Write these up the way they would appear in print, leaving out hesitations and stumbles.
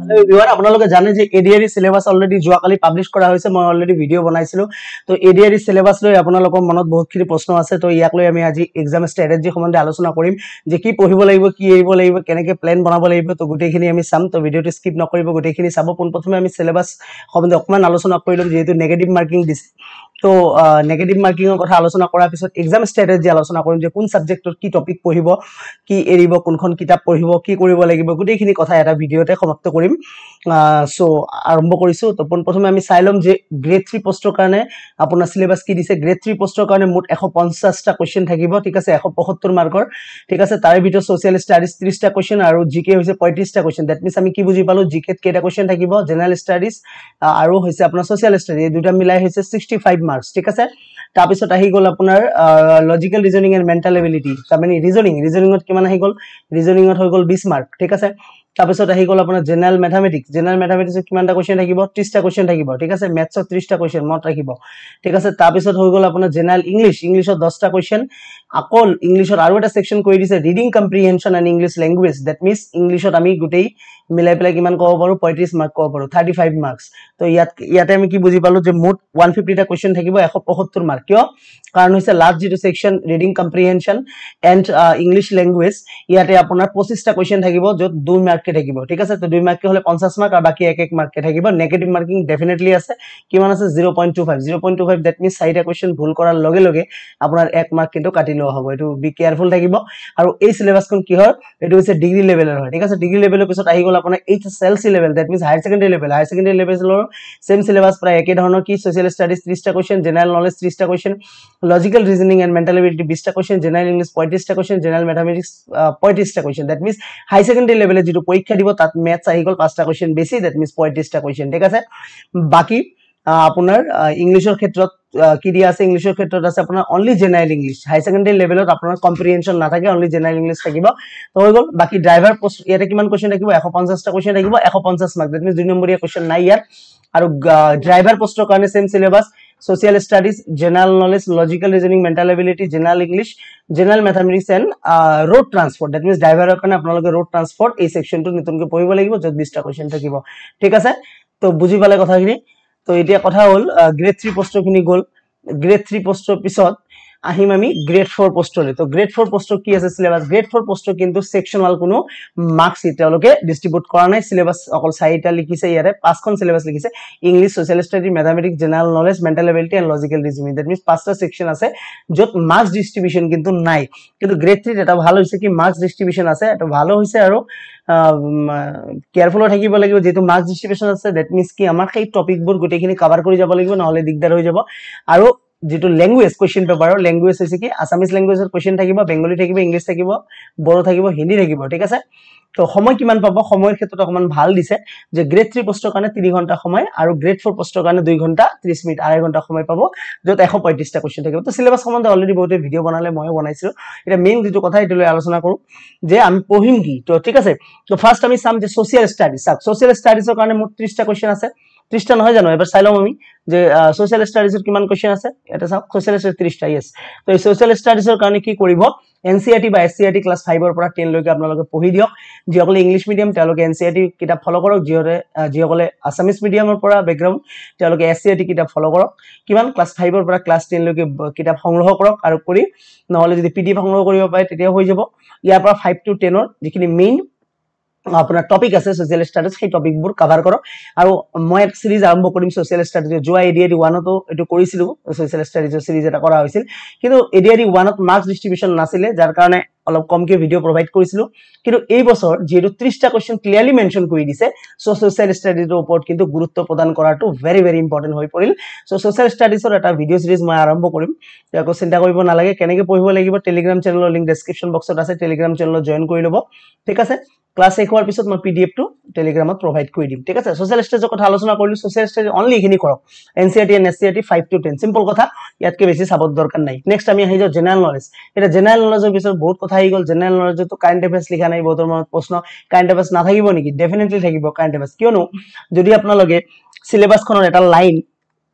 Hello everyone, আপোনালোকে জানে যে এডিআৰই সিলেবাস অলৰেডি যোৱাকালি পাবলিশ কৰা হৈছে মই অলৰেডি ভিডিও বনাইছিলো তো এডিআৰই সিলেবাস লৈ আপোনালোকৰ মনত বহুতখিনি প্ৰশ্ন আছে তো ইয়াক লৈ আমি আজি এক্সাম ষ্ট্ৰেটেজি সম্বন্ধে আলোচনা কৰিম যে কি পঢ়িব লাগিব কি এৰিব লাগিব কেনেকৈ প্ল্যান বনাব লাগিব তো গোটেইখিনি আমি চাম তো ভিডিওটো স্কিপ নকৰিব গোটেইখিনি চাব পোনপ্ৰথমে আমি সিলেবাস সম্বন্ধে অকমান আলোচনা কৰিলম যেহেতু নেগেটিভ মাৰ্কিং দিছে তো নেগেটিভ মাৰ্কিংৰ কথা আলোচনা কৰাৰ পিছত এক্সাম ষ্ট্ৰেটেজি আলোচনা কৰিম যে কোন সাবজেক্টৰ কি টপিক পঢ়িব কি এৰিব কোনখন কিতাপ পঢ়িব কি কৰিব লাগিব গোটেইখিনি কথা এটা ভিডিওতে সমাপ্ত কৰিম সো আৰম্ভ কৰিছো তো পোনপ্ৰথমে আমি চাইলম যে গ্ৰেড 3 পোষ্টৰ কাৰণে আপোনাৰ সিলেবাস কি দিছে গ্ৰেড 3 পোষ্টৰ কাৰণে মুঠ 150টা কোৱেশ্চন থাকিব ঠিক আছে 175 মাৰ্কৰ ঠিক আছে তাৰে ভিতৰত সোশ্যাল ষ্টাডিজ 30টা কোৱেশ্চন আৰু জিকে হৈছে 35টা কোৱেশ্চন দ্যাট মিন্স আমি কি বুজি পালো জিকে কেটা কোৱেশ্চন থাকিব জেনাৰেল ষ্টাডিজ আৰু হৈছে আপোনাৰ সোশ্যাল ষ্টাডিজ এই দুটা মিলাই হৈছে 65 মাৰ্কস ঠিক আছে তাৰ পিছত আহি গল আপোনাৰ logical reasoning and mental ability মানে ৰিজনিংত কিমান আহি গল ৰিজনিংত হৈ গল 20 মাৰ্ক ঠিক আছে তাৰ পিছত আহি গল আপোনাৰ জেনাৰেল ম্যাথমেটিক্স কিমানটা কোৱেশ্চন থাকিব 30টা কোৱেশ্চন থাকিব ঠিক আছে ম্যাথছত 30টা কোৱেশ্চন মনত ৰাখিব ঠিক আছে তাৰ পিছত হৈ গল আপোনাৰ জেনাৰেল ইংলিশত 10টা কোৱেশ্চন আকল ইংলিশত আৰু এটা সেকশন কৰি দিছে reading comprehension and English language that means ইংলিশত আমি গুটেই মিলাই পেলাই কিমান ক'ব পাৰো 35 মাৰ্ক ক'ব পাৰো 35 মাৰ্কস তো ইয়াতে আমি কি বুজি পালো যে মুঠ 150টা কোৱেশ্চন থাকিব 175 মাৰ্ক কিয় কাৰণ হৈছে লাষ্ট যেটো section reading comprehension and English language ইয়াতে আপোনাৰ 25টা কোৱেশ্চন থাকিব যত 2 মাৰ্ক থাকিব ঠিক আছে তো 2 মাৰ্ক হলে 50 মাৰ্ক আৰু বাকি 1 মাৰ্ক থাকিব নেগেটিভ মাৰ্কিং ডেফিনেটলি আছে কিমান আছে 0.25 দ্যাট মিন্স 4টা কোৱেশ্চন ভুল কৰাৰ লগে লগে আপোনাৰ 1 মাৰ্ক কিন্তু কাটি লোৱা হ'ব এটো বি কেয়াৰফুল থাকিব আৰু এই সিলেবাসখন কি হয় এটো হৈছে ডিগ্ৰী লেভেলৰ হয় ঠিক আছে ডিগ্ৰী লেভেলৰ পিছত আহি গল আপোনাৰ HSLC level that means higher secondary লেভেলৰ সেম সিলেবাস প্ৰায় একে ধৰণৰ কি সোশ্যাল ষ্টাডিজ 30টা কোৱেশ্চন জেনাৰেল নলেজ 30টা question logical reasoning and mental ability 20টা কোৱেশ্চন জেনাৰেল ইংলিশ 35টা কোৱেশ্চন জেনাৰেল ম্যাথমেটিক্স 35টা question that means high secondary লেভেলে যেটো পৰীক্ষা দিব তাত ম্যাথছ আহি গল 5টা কোৱেশ্চন বেছি দ্যাট মিন্স 35টা কোৱেশ্চন ঠিক আছে বাকি আপোনাৰ ইংলিশৰ ক্ষেত্ৰত কি দিয়া আছে ইংলিশৰ ক্ষেত্ৰত আছে আপোনাৰ অনলি জেনাৰেল ইংলিশ হাই সেকেন্ডাৰী লেভেলত আপোনাৰ কম্প্ৰিহেনশন নাথাকে অনলি জেনাৰেল ইংলিশ থাকিব তো হৈ গল বাকি ড্ৰাইভাৰ পোষ্ট ইয়াতে কিমান কোৱেশ্চন থাকিব 150টা কোৱেশ্চন থাকিব 150 মাৰ্ক দ্যাট মিন্স 2 নম্বৰীয়া কোৱেশ্চন নাই ইয়াত আৰু ড্ৰাইভাৰ পোষ্টৰ কাৰণে same syllabus social studies general knowledge logical reasoning mental ability general English general mathematics and road transport that means ড্ৰাইভাৰৰ কাৰণে আপোনালোকে ৰোড ট্ৰান্সপোৰ্ট এই সেকশনটো নতুনকৈ পঢ়িব লাগিব যত 20টা কোৱেশ্চন থাকিব ঠিক আছে তো বুজি পালে কথাখিনি তো এতিয়া কথা হল গ্ৰেড 3 পোষ্টৰখিনি গল গ্ৰেড 3 পোষ্টৰ পিছত আহিম আমি গ্ৰেড 4 পোষ্টলৈ তো গ্ৰেড 4 পোষ্টৰ কি আছে সিলেবাস গ্ৰেড 4 পোষ্টৰ কিন্তু সেকশনাল কোনো মাৰ্কস তেওঁলোকে ডিস্ট্ৰিবিউট কৰা নাই সিলেবাস অকল 4টা লিখিছে ইয়াৰে 5খন সিলেবাস লিখিছে English social study mathematics general knowledge mental ability and logical reasoning that means 5টা সেকশন আছে যত মাৰ্কস ডিস্ট্ৰিবিউশন কিন্তু নাই কিন্তু গ্ৰেড 3 এটা ভাল হৈছে কি মাৰ্কস ডিস্ট্ৰিবিউশন আছে এটা ভালো হৈছে আৰু কেয়াৰফুল থাকিব লাগিব যেটো মাৰ্কস ডিস্ট্ৰিবিউশন আছে দ্যাট মিন্স কি আমাৰ সেই টপিকবোৰ গোটেইখিনি কভাৰ কৰি যাব লাগিব নহলে দিগদাৰ হৈ যাব আৰু যেটো ল্যাঙ্গুৱেজ কোৱেশ্চন পেপাৰৰ ল্যাঙ্গুৱেজ হৈছে কি আসামিজ ল্যাঙ্গুৱেজৰ কোৱেশ্চন থাকিব বেঙ্গলী থাকিব ইংলিশ থাকিব বড়ো থাকিব হিন্দী থাকিব ঠিক আছে তো সময় কিমান পাব সময়ৰ ক্ষেত্ৰত অকমান ভাল দিছে যে গ্ৰেড 3 পোষ্টৰ কাৰণে 3 ঘণ্টা সময় আৰু গ্ৰেড 4 পোষ্টৰ কাৰণে 2 ঘণ্টা 30 মিনিট আঢ়ৈ ঘণ্টা সময় পাব যত 135টা কোৱেশ্চন থাকিব তো সিলেবাস সম্বন্ধে অলৰেডি বহুতে ভিডিও বনালে মই বনাইছিলো এটা মেইন যেটো কথা এটো লৈ আলোচনা কৰো যে আমি পঢ়িম কি তো ঠিক আছে তো ফাৰ্স্ট আমি চাম যে সোশ্যাল ষ্টাডিজ সোশ্যাল ষ্টাডিজৰ কাৰণে মুঠ 30টা কোৱেশ্চন আছে 30টা নহয় জানো এবাৰ চাই লম আমি যে সোশ্যাল ষ্টাডিজৰ কিমান কোৱেশ্চন আছে এটা চাওক সোশ্যাল ষ্টাডিজ 30টা ইয়েস তো এই সোশ্যাল ষ্টাডিজৰ কাৰণে কি কৰিব এনসিইআৰটি বা এসসিইআৰটি ক্লাস 5 ৰ পৰা 10 লৈকে আপোনালোকে পঢ়ি দিয়ক যিসকলে ইংলিশ মিডিয়াম তেওঁলোকে এনসিইআৰটি কিতাপ ফলো কৰক যিসকলে আসামিজ মিডিয়ামৰ পৰা ব্যাকগ্ৰাউণ্ড তেওঁলোকে এসসিইআৰটি কিতাপ ফলো কৰক কিমান ক্লাস 5 ৰ পৰা ক্লাস 10 লৈকে কিতাপ সংগ্ৰহ কৰক আৰু কৰি নহলে যদি পিডিএফ সংগ্ৰহ কৰিব পাৰে তেতিয়া হৈ যাব ইয়াৰ পৰা 5 to 10 ৰ যিখিনি মেইন আপোনাৰ টপিক আছে সোশ্যাল ষ্টাডিজ সেই টপিকবোৰ কভাৰ কৰক আৰু মই এক সিৰিজ আৰম্ভ কৰিম সোশ্যাল ষ্টাডিজ যোৱা এডিআৰই 1 তো এটো কৰিছিলো সোশ্যাল ষ্টাডিজৰ সিৰিজ এটা কৰা হৈছিল কিন্তু এডিআৰই 1 ত মাৰ্কস ডিস্ট্ৰিবিউশন নাছিলে যাৰ কাৰণে অলপ কমকে ভিডিও প্ৰভাইড কৰিছিলো কিন্তু এই বছৰ যেটো 30টা কোৱেশ্চন ক্লিয়াৰলি মেনশন কৰি দিছে সো সোশ্যাল ষ্টাডিজৰ ওপৰত কিন্তু গুৰুত্ব প্ৰদান কৰাটো ভেৰি ইম্পৰ্টেন্ট হৈ পৰিল সো সোশ্যাল ষ্টাডিজৰ এটা ভিডিও সিৰিজ মই আৰম্ভ কৰিম আকৌ চিন্তা কৰিব নালাগে কেনেকৈ পঢ়িব লাগিব টেলিগ্ৰাম চেনেলৰ লিংক ডেসক্ৰিপচন বক্সত আছে টেলিগ্ৰাম চেনেলত জয়েন কৰি লব ঠিক আছে ক্লাস শেষ হোৱাৰ পিছত মই পিডিএফ টো টেলিগ্ৰামত প্ৰভাইড কৰি দিম ঠিক আছে সোশ্যাল ষ্টাডিজৰ কথা আলোচনা কৰিলো সোশ্যাল ষ্টাডিজ অনলি এখিনি কৰক এনসিইআৰটি এণ্ড এসসিইআৰটি 5 to 10 সিম্পল কথা ইয়াতকে বেছি চাবৰ দৰকাৰ নাই নেক্সট আমি আহি যাও জেনাৰেল নলেজ এটা জেনাৰেল নলেজৰ পিছত বহুত কথা আহি গল জেনাৰেল নলেজত তো কাৰেন্ট অ্যাফেয়াৰ্স লিখা নাই বহুতৰ মনত প্ৰশ্ন কাৰেন্ট অ্যাফেয়াৰ্স নাথাকিব নেকি ডেফিনেটলি থাকিব কাৰেন্ট অ্যাফেয়াৰ্স কিয়নো যদি আপোনালোকে সিলেবাসখনৰ এটা লাইন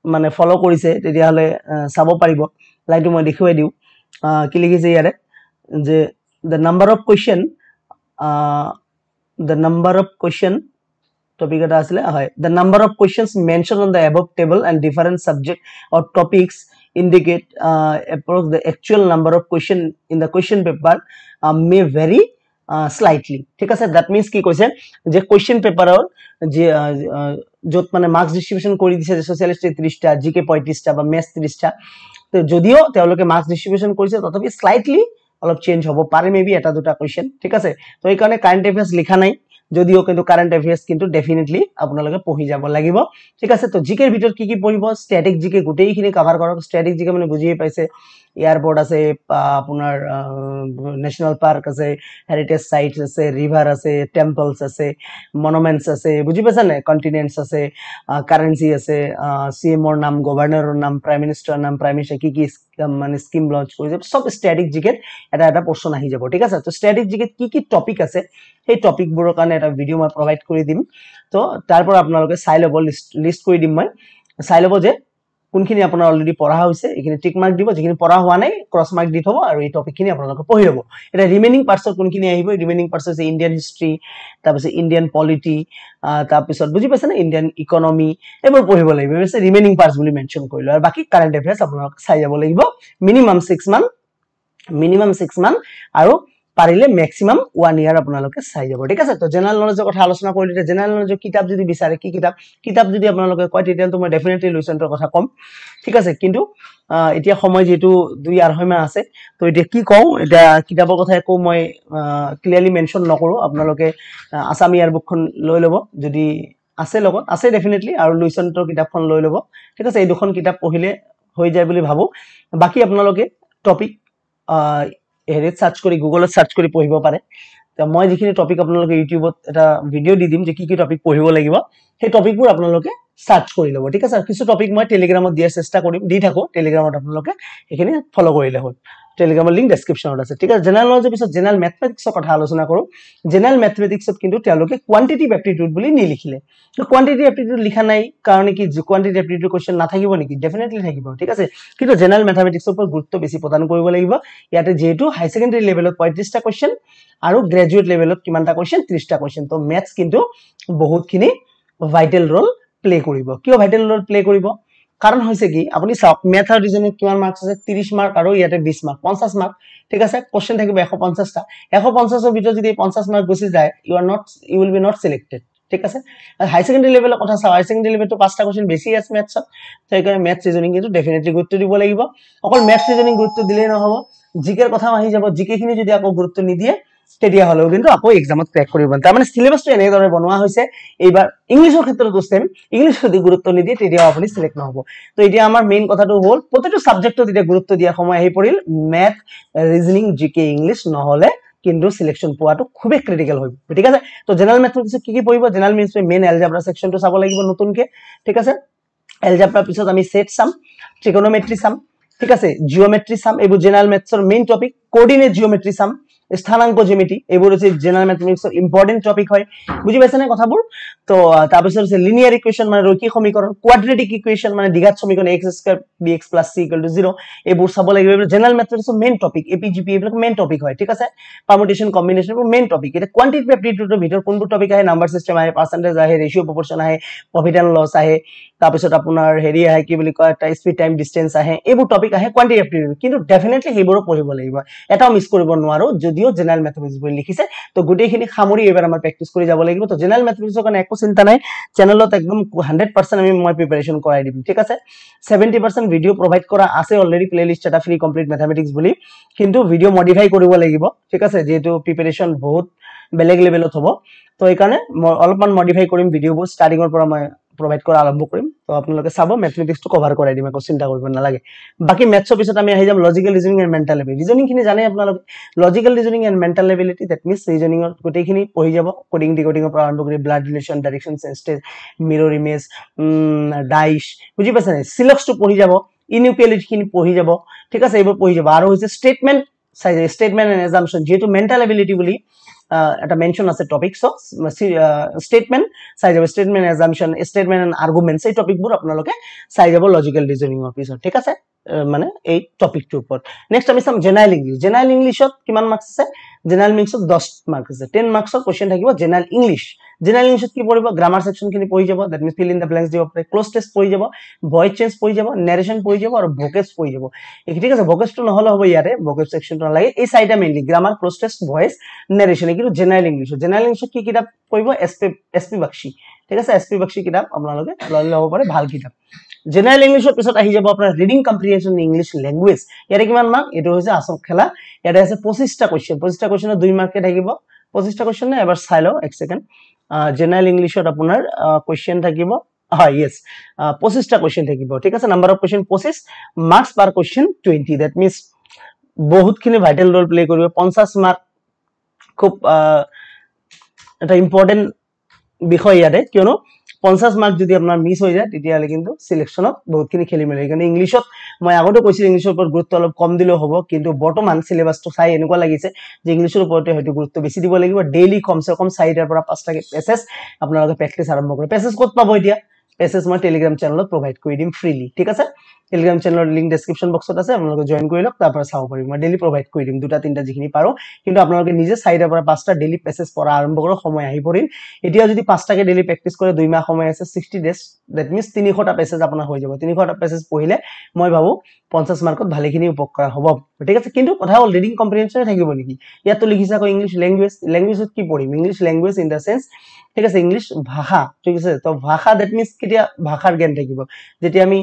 মানে ফলো কৰিছে তেতিয়া হলে চাব পাৰিব লাইনটো মই দেখুৱাই দিও কি লিখিছে ইয়াৰে যে the number of question topic এটা আছিলে হয় the number of questions mentioned on the above table and different subject or topics indicate approx the actual number of question in the question paper may vary slightly ঠিক আছে that means কি কৈছে যে question paper যে যত মানে marks distribution কৰি দিছে যে সোশ্যালিস্ট 30টা জিকে 35টা বা ম্যাথ 30টা তো যদিও তেওঁলোকে মার্কস ডিস্ট্রিবিউশন কৰিছে তথাপি স্লাইটলি অলপ চেঞ্জ হ'ব পাৰে মেবি এটা দুটা কোৱেশ্চন ঠিক আছে তো এই কাৰণে কাৰেন্ট অ্যাফেয়াৰ্স লিখা নাই যদিও কিন্তু কাৰেন্ট অ্যাফেয়াৰ্স কিন্তু ডেফিনেটলি আপোনালোকে পঢ়ি যাব লাগিব ঠিক আছে তো জিকেৰ ভিতৰত কি পঢ়িব স্ট্যাটিক জিকে গোটেইখিনি কভাৰ কৰক স্ট্যাটিক জিকে মানে বুজিয়ে পাইছে এয়ারপোর্ট আছে আপনার ন্যাশনাল পার্ক আছে হেরিটেজ সাইটস আছে রিভার আছে টেম্পলস আছে মনুমেন্টস আছে বুঝি পাইছা না কন্টিনেন্টস আছে কারেন্সি আছে সিএমওর নাম গভর্নরের নাম প্রাইম মিনিস্টার নাম প্রাইম মিনিস্টার কি মানে স্কিম লঞ্চ কৰিছে সব স্ট্যাটিক জিকে এটা পোর্শন আহি যাব ঠিক আছে তো স্ট্যাটিক জিকে কি টপিক আছে সেই টপিকবোৰৰ কাৰণে এটা ভিডিও মই প্ৰভাইড কৰি দিম তো তাৰপৰ আপোনালোকে চাই ল'ব লিষ্ট কৰি দিম মই চাই ল'ব যে কোনখিনি আপোনাৰ অলৰেডি পঢ়া হৈছে এখিনি টিক মাৰ্ক দিব যেখিনি পঢ়া হোৱা নাই ক্ৰস মাৰ্ক দি থব আৰু এই টপিকখিনি আপোনালোকে পঢ়ি ল'ব এটা ৰিমেইনিং পাৰ্টছৰ কোনখিনি আহিব ৰিমেইনিং পাৰ্টছ আছে ইণ্ডিয়ান হিষ্ট্ৰী তাৰপিছত ইণ্ডিয়ান পলিটি তাৰপিছত বুজি পাইছে না ইণ্ডিয়ান ইকনমি এইবোৰ পঢ়িব লাগিব এছে ৰিমেইনিং পাৰ্টছ বুলি মেনশন কৰিলো আৰু বাকি কাৰেন্ট অ্যাফেয়াৰ্স আপোনালোকে চাই যাব লাগিব মিনিমাম 6 মান আৰু পাৰিলে ম্যাক্সিমাম 1 ইয়াৰ আপোনালোকে চাই যাব ঠিক আছে তো জেনাৰেল নলেজৰ কথা আলোচনা কৰিলে জেনাৰেল নলেজৰ কিতাপ যদি বিচাৰে কি কিতাপ যদি আপোনালোকে কয় তেতিয়াতো মই ডেফিনেটলি লুইসেন্টৰ কথা কম ঠিক আছে কিন্তু এতিয়া সময় যেটো 2-2.5 মাহ আছে তো এতিয়া কি কও এটা কিতাপৰ কথা একো মই ক্লিয়াৰলি মেনশন নকৰো আপোনালোকে আসাম ইয়াৰ বুকখন লৈ ল'ব যদি আছে লগত আছে ডেফিনেটলি আৰু লুইসেন্টৰ কিতাপখন লৈ ল'ব ঠিক আছে এই দুখন কিতাপ পঢ়িলে হৈ যায় বুলি ভাবো বাকি আপোনালোকে টপিক হেৰিত সাৰ্চ কৰি গুগলত সাৰ্চ কৰি পঢ়িব পাৰে তো মই যিখিনি টপিক আপোনালোকে ইউটিউবত এটা ভিডিও দি দিম যে কি টপিক পঢ়িব লাগিব সেই টপিকবোৰ আপোনালোকে সাৰ্চ কৰি ল'ব ঠিক আছে কিছু টপিক মই টেলিগ্ৰামত দিয়াৰ চেষ্টা কৰিম দি থাকো টেলিগ্ৰামত আপোনালোকে এখিনি ফলো কৰিলে হ'ল টেলিগ্ৰামৰ লিংক ডেসক্ৰিপশনত আছে ঠিক আছে জেনাৰেল নলেজৰ পিছত জেনাৰেল ম্যাথমেটিক্সৰ কথা আলোচনা কৰো জেনাৰেল ম্যাথমেটিক্সত কিন্তু তেওঁলোকে কোয়ান্টিটিভ এপ্টিটিউড বুলি নিলিখিলে তো কোয়ান্টিটিভ এপ্টিটিউড লিখা নাই কাৰণ কি কোয়ান্টিটিভ এপ্টিটিউড কোশ্চেন নাথাকিব নেকি ডেফিনেটলি থাকিব ঠিক আছে কিন্তু জেনাৰেল ম্যাথমেটিক্সৰ ওপৰত গুৰুত্ব বেছি প্ৰদান কৰিব লাগিব ইয়াতে যেহেতু হাই সেকেন্ডাৰী লেভেলত 35টা কোশ্চেন আৰু গ্ৰেজুৱেট লেভেলত কিমানটা কোশ্চেন 30টা কোশ্চেন তো ম্যাথছ কিন্তু বহুতখিনি ভাইটাল রোল প্লে কৰিব কিয় ভাইটাল ৰোল প্লে কৰিব কাৰণ হৈছে কি আপুনি চাওক ম্যাথ আৰু ৰিজনিং কিমান মাৰ্কস আছে 30 মাৰ্ক আৰু ইয়াতে 20 মাৰ্ক 50 মাৰ্ক ঠিক আছে কোশ্চেন থাকিব 150টা 150 ৰ ভিতৰত যদি 50 মাৰ্ক গুছি যায় you will be not selected ঠিক আছে হাই সেকেন্ডাৰী লেভেলৰ কথা চাও হাই সেকেন্ডাৰী লেভেলটো 5টা কোশ্চেন বেছি আছে ম্যাথছত তো এই কাৰণে ম্যাথ ৰিজনিং কিন্তু ডেফিনেটলি গুৰুত্ব দিব লাগিব অকল ম্যাথ ৰিজনিং গুৰুত্ব দিলেই নহব জিকেৰ কথা আহি যাব জিকেখিনি যদি আকৌ গুৰুত্ব নিদিয়ে তেতিয়া হলেও কিন্তু আকৌ এক্সামত ক্ৰ্যাক কৰিব তাৰ মানে সিলেবাসটো এনেদৰে বনোৱা হৈছে এইবাৰ ইংলিশৰ ক্ষেত্ৰতো সেম ইংলিশ যদি গুৰুত্ব নিদিয়ে তেতিয়া আপুনি সিলেক্ট নহব তো এতিয়া আমাৰ মেইন কথাটো হ'ল প্ৰতিটো সাবজেক্টত এতিয়া গুৰুত্ব দিয়া সময় আহি পৰিল ম্যাথ ৰিজনিং জিকে ইংলিশ নহলে কিন্তু সিলেকশন পোৱাটো খুবই ক্রিটিক্যাল হৈ ঠিক আছে তো জেনারেল ম্যাথমেটিক্স কি পঢ়িব জেনারেল ম্যাথছ মেইন এলজেব্রা সেকশনটো চাব লাগিব নতুনকে ঠিক আছে এলজেব্রা পিছত আমি সেট সাম ট্রিগোনোমেট্রি সাম ঠিক আছে জিওমেট্রি সাম এইবোৰ জেনাৰেল ম্যাথছৰ main topic coordinate geometry sum স্থানাঙ্ক জ্যামিতি এইবোৰ আছে জেনাৰেল ম্যাথমেটিক্সৰ ইম্পৰ্টেন্ট টপিক হয় বুজি পাইছে না কথাবোৰ তো তাৰ পিছত আছে লিনিয়াৰ ইকুৱেশ্যন মানে ৰৈখিক সমীকৰণ কোৱাড্ৰেটিক ইকুৱেশ্যন মানে দ্বিঘাত সমীকৰণ x² bx + c = 0 এইবোৰ চাব লাগিব জেনাৰেল ম্যাথমেটিক্সৰ মেইন টপিক এপিজিপি এইবোৰ মেইন টপিক হয় ঠিক আছে পাৰমুটেশন কম্বিনেশন এইবোৰ মেইন টপিক এটা কোয়ান্টিটেটিভ এপ্টিটিউডৰ ভিতৰত কোনবোৰ টপিক আহে নাম্বাৰ সিস্টেম আহে পাৰ্চেন্টেজ আহে ৰেশিও প্ৰপৰচন আহে প্ৰফিট এণ্ড লছ আহে তাৰ পিছত আপোনাৰ হেৰি আহে কি বুলি কয় স্পীড টাইম ডিসটেন্স আহে এইবোৰ টপিক আহে কোয়ান্টিটেটিভ এপ্টিটিউড কিন্তু ডেফিনেটলি সেইবোৰ পঢ়িব লাগিব এটাও মিস কৰিব নোৱাৰো যদিও জেনাৰেল ম্যাথমেটিক্স বলি লিখিছে তো গুটেইখিনি খামৰি এবাৰ আমাৰ প্ৰ্যাকটিছ কৰি যাব লাগিব তো জেনাৰেল ম্যাথমেটিক্সৰ কাৰণে একো চিন্তা নাই চেনেলত একদম 100% আমি মই প্ৰিপাৰেচন কৰাই দিম ঠিক আছে 70% ভিডিও প্ৰভাইড কৰা আছে অলৰেডি প্লেলিষ্ট এটা ফ্ৰী কমপ্লিট ম্যাথমেটিক্স বুলি কিন্তু ভিডিও মডিফাই কৰিব লাগিব ঠিক আছে যেটো প্ৰিপাৰেচন বহুত বেলেগ লেভেলত হ'ব তো এই কাৰণে মই অলপমান মডিফাই কৰিম ভিডিওবোৰ ষ্টাৰ্টিংৰ পৰা মই প্ৰভাইড কৰা আৰম্ভ কৰিম তো আপোনালোকে চাব ম্যাথমেটিক্সটো কভাৰ কৰাই দিম একো চিন্তা কৰিব নালাগে বাকি ম্যাথছৰ পিছত আমি আহি যাম logical reasoning and mental ability reasoning খিনি জানে আপোনালোকে logical reasoning and mental ability that means ৰিজনিংৰ গোটেইখিনি পঢ়ি যাব কোডিং ডিকোডিংৰ পৰা আৰম্ভ কৰি blood relation direction senses mirror image dice বুজি পাইছে নে সিলক্সটো পঢ়ি যাব ইনইকুয়ালিটি খিনি পঢ়ি যাব ঠিক আছে এইবোৰ পঢ়ি যাব আৰু হৈছে স্টেটমেন্ট স্টেটমেন্ট এণ্ড এজাম্পশন যেটো মেন্টাল এবিলিটি বুলি এটা মেনশন আছে টপিক সো স্টেটমেন্ট চাই যাব statement assumption statement and arguments এই টপিকবোৰ আপোনালোকে চাই যাব লজিক্যাল ৰিজনিংৰ পিছত ঠিক আছে মানে এই টপিকটোৰ ওপৰত নেক্সট আমি চাম জেনাৰেল ইংলিশত কিমান মাৰ্কস আছে জেনাৰেল ইংলিশত 10 মাৰ্কস আছে 10 মাৰ্কসৰ কোশ্চেন থাকিব জেনাৰেল ইংলিশ জেনাৰেল ইংলিছত কি পঢ়িব গ্ৰামাৰ সেকশনখিনি পঢ়ি যাব that means fill in the blanks দিব পাৰে ক্লোজ টেষ্ট পঢ়ি যাব ভয়েস চেঞ্জ পঢ়ি যাব নেৰেশন পঢ়ি যাব আৰু ভোকেবছ পঢ়ি যাব ঠিক আছে ভোকেবছটো নহলে হ'ব ইয়াতে ভোকেবছ সেকশনটো নালাগে এই চাৰিটা mainly grammar cloze test voice narration কিন্তু জেনাৰেল ইংলিছত কি কিতাপ পঢ়িব এসপি বাক্সি ঠিক আছে এসপি বাক্সি কিতাপ আপোনালোকে ল'ব পাৰে ভাল কিতাপ জেনাৰেল ইংলিছৰ পিছত আহি যাব আপোনাৰ ৰিডিং কম্প্ৰিহেনশন ইংলিছ ল্যাঙ্গুৱেজ ইয়াৰে কিমান মাৰ্ক এটো হৈছে আসক খেলা ইয়াতে আছে 25টা কোৱেশ্চন 2 মাৰ্কে থাকিব 25টা কোৱেশ্চন না এবাৰ চাই লও এক সেকেন্ড জেনাৰেল ইংলিছত আপোনাৰ কোৱেশ্চন থাকিব হয় ইয়েস 25টা কোৱেশ্চন থাকিব ঠিক আছে number of question 25 marks per question 20 that means বহুতখিনি ভাইটাল ৰোল প্লে কৰিব 50 মার্ক খুব এটা ইম্পর্টেন্ট বিষয় ইয়াতে কিয়নো 50 মার্ক যদি আপনার মিস হৈ যায় তেতিয়ালে কিন্তু সিলেকশনত বহুতখিনি খেলি মেলি কাৰণ ইংলিশত মই আগতে কৈছিল ইংলিশৰ ওপৰত গুৰুত্ব অলপ কম দিলেও হ'ব কিন্তু বৰ্তমান সিলেবাসটো চাই এনেকুৱা লাগিছে যে ইংলিশৰ ওপৰতে হয়তো গুৰুত্ব বেছি দিব লাগিব ডেইলি কমসে কম 4টাৰ পৰা 5টা পেছেজ আপোনালোকে প্ৰেক্টিস আৰম্ভ কৰে পেছেজ ক'ত পাব এতিয়া পেছেজ মই টেলিগ্ৰাম চেনেলত প্ৰভাইড কৰি দিম ফ্ৰীলি ঠিক আছে টেলিগ্ৰাম চেনেলৰ লিংক ডেসক্ৰিপশন বক্সত আছে আপোনালোকে জয়েন কৰি লওক তাৰ পৰা চাব পাৰিব মই ডেইলি প্ৰভাইড কৰি দিম দুটা তিনটা যিখিনি পাৰো কিন্তু আপোনালোকে নিজে 4টাৰ পৰা 5টা ডেইলি পেছেজ পঢ়া আৰম্ভ কৰক সময় আহি পৰিল এতিয়া যদি 5টাকে ডেইলি প্ৰেক্টিস কৰে 2 মাহ সময় আছে 60 ডেজ দ্যাট মিন্স 300টা পেছেজ আপোনাৰ হৈ যাব 300টা পেছেজ পঢ়িলে মই ভাবো 50 মাৰ্কত ভালেখিনি উপকাৰ হ'ব ঠিক আছে কিন্তু কথা হ'ল ৰিডিং কম্প্ৰিহেনশন থাকিব নেকি ইয়াতো লিখিছা কো ইংলিশ ল্যাঙ্গুৱেজত কি পঢ়িম English language in the sense ঠিক আছে ইংলিশ ভাষা ঠিক আছে তো ভাষা দ্যাট মিন্স কেতিয়া ভাষাৰ জ্ঞান থাকিব যেতিয়া আমি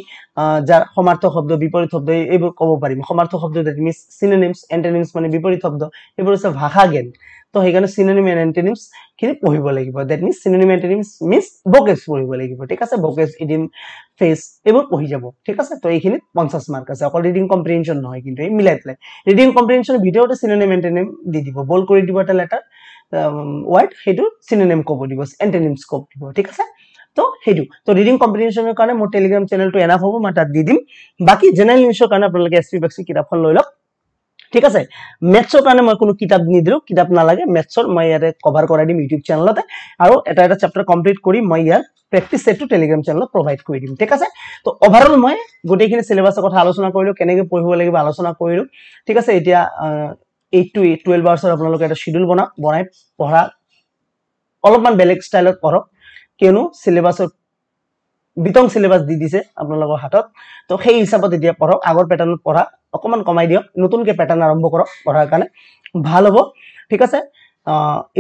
যাৰ সমাৰ্থক শব্দ বিপৰীত শব্দ এইবোৰ ক'ব পাৰিম সমাৰ্থক শব্দ দ্যাট মিন্স সিনোনিমস এন্টোনিমস মানে বিপৰীত শব্দ এইবোৰ আছে ভাষা জ্ঞান তো সেইকাৰণে সিনোনিম এন্ড এন্টোনিমস খিনি পঢ়িব লাগিব দ্যাট মিন্স সিনোনিম এন্টোনিমস মিন্স ভোকেবছ পঢ়িব লাগিব ঠিক আছে ভোকেবছ ইডিয়ম ফ্ৰেজ এইবোৰ পঢ়ি যাব ঠিক আছে তো এইখিনি 50 মাৰ্ক আছে অকল ৰিডিং কম্প্ৰিহেনশন নহয় কিন্তু এই মিলাই প্লাই ৰিডিং কম্প্ৰিহেনশনৰ ভিডিওতে সিনোনিম এন্টোনিম দি দিব বল কৰি দিব এটা লেটাৰ ওয়ার্ড হেতু সিনোনিম কব দিব এন্টোনিমস কব দিব ঠিক আছে তো হেতু তো রিডিং কম্প্ৰিহেনশনৰ কাৰণে মোৰ টেলিগ্ৰাম চেনেলটো এনাফ হ'ব মই তাত দি দিম বাকি জেনাৰেল ইংলিছৰ কাৰণে আপোনালোকে এসপি বাক্সি কিতাপখন লৈ লওক ঠিক আছে ম্যাথছৰ কাৰণে মই কোনো কিতাপ নিদিলো কিতাপ নালাগে ম্যাথছৰ মই ইয়াতে কভাৰ কৰাই দিম ইউটিউব চেনেলতে আৰু এটা চেপ্টাৰ কমপ্লিট কৰি মই ইয়াৰ প্ৰেক্টিস সেটটো টেলিগ্ৰাম চেনেলত প্ৰভাইড কৰি দিম ঠিক আছে তো ওভাৰঅল মই গোটেইখিনি সিলেবাসৰ কথা আলোচনা কৰিলো কেনেকৈ পঢ়িব লাগিব আলোচনা কৰিলো ঠিক আছে এতিয়া 8 to 12 আৱাৰ্ছৰ আপোনালোকে এটা শিডিউল বনাই পঢ়া অলপমান বেলেগ ষ্টাইলত পঢ়ক কিয়নো সিলেবাসৰ বিতং সিলেবাস দি দিছে আপোনালোকৰ হাতত তো সেই হিচাপত এতিয়া পঢ়ক আগৰ প্যাটাৰ্নত পঢ়া অকমান কমাই দিয়ক নতুনকে প্যাটাৰ্ন আৰম্ভ কৰক পঢ়াৰ কাৰণে ভাল হ'ব ঠিক আছে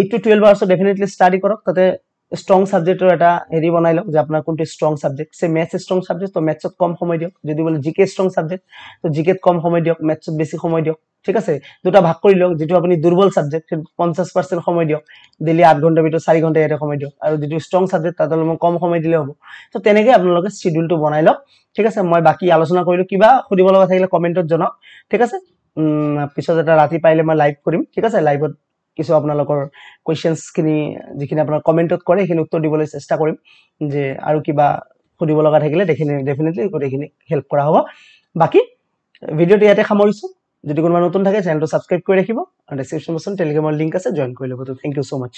8 to 12 আৱাৰ্ছ ডেফিনেটলি ষ্টাডি কৰক তাতে স্ট্ৰং সাবজেক্টৰ এটা হেৰি বনাই লওক যে আপোনাৰ কোনটো স্ট্ৰং সাবজেক্ট সে ম্যাথছ স্ট্ৰং সাবজেক্ট তো ম্যাথছত কম সময় দিয়ক যদি বলে জিকে স্ট্ৰং সাবজেক্ট তো জিকেত কম সময় দিয়ক ম্যাথছত বেছি সময় দিয়ক ঠিক আছে দুটা ভাগ কৰি লওক যেটো আপুনি দুৰ্বল সাবজেক্ট 50% সময় দিয়ক ডেইলি 8 ঘণ্টা ভিতৰত 4 ঘণ্টা এটা সময় দিয়ক আৰু যেটো স্ট্ৰং সাবজেক্ট তাত অলপ কম সময় দিলে হ'ব তো তেনেকৈ আপোনালোকে শিডিউলটো বনাই লওক ঠিক আছে মই বাকি আলোচনা কৰিলো কিবা খুদিব লগা থাকিলে কমেন্টত জনাওক ঠিক আছে পিছত এটা ৰাতি পাইলে মই লাইভ কৰিম ঠিক আছে লাইভত কিছু আপোনালোকৰ কোৱেশ্চনস খিনি যিখিনি আপোনাৰ কমেন্টত কৰে সেইখিনি উত্তৰ দিবলৈ চেষ্টা কৰিম যে আৰু কিবা খুদিব লগা থাকিলে ডেফিনেটলি গোটেইখিনি হেল্প কৰা হ'ব বাকি ভিডিওটো ইয়াতে সামৰিছো যদি কোনোবা নতুন থাকে চেনেলটো সাবস্ক্ৰাইব কৰি ৰাখিব আৰু ডেসক্ৰিপশন বক্সত টেলিগ্ৰামৰ লিংক আছে জয়েন কৰি ল'ব তো থ্যাংক ইউ সো মাচ